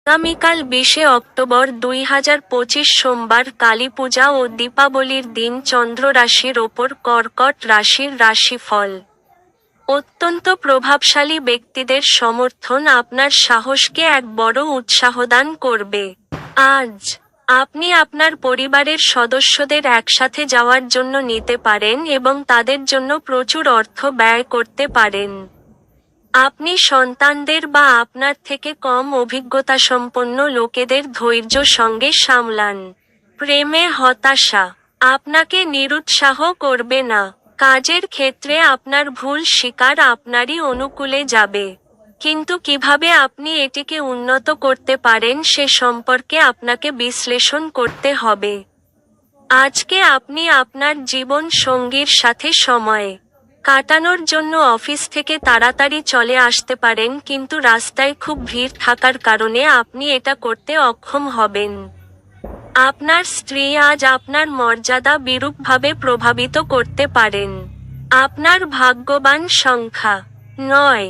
আগামীকাল 20শে অক্টোবর 2025 সোমবার কালীপূজা ও দীপাবলির দিন চন্দ্র রাশির ওপর কর্কট রাশির রাশিফল। অত্যন্ত প্রভাবশালী ব্যক্তিদের সমর্থন আপনার সাহসকে এক বড় উৎসাহদান করবে। আজ আপনি আপনার পরিবারের সদস্যদের একসাথে যাওয়ার জন্য নিতে পারেন এবং তাদের জন্য প্রচুর অর্থ ব্যয় করতে পারেন। আপনি সন্তানদের বা আপনার থেকে কম অভিজ্ঞতাসম্পন্ন লোকেদের ধৈর্য সঙ্গে সামলান। প্রেমে হতাশা আপনাকে নিরুৎসাহ করবে না। কাজের ক্ষেত্রে আপনার ভুল স্বীকার আপনারই অনুকূলে যাবে, কিন্তু কিভাবে আপনি এটিকে উন্নত করতে পারেন সে সম্পর্কে আপনাকে বিশ্লেষণ করতে হবে। আজকে আপনি আপনার জীবন সঙ্গীর সাথে সময় কাটানোর জন্য অফিস থেকে তাড়াতাড়ি চলে আসতে পারেন, কিন্তু রাস্তায় খুব ভিড় থাকার কারণে আপনি এটা করতে অক্ষম হবেন। আপনার স্ত্রী আজ আপনার মর্যাদা বিরূপভাবে প্রভাবিত করতে পারেন। আপনার ভাগ্যবান সংখ্যা 9।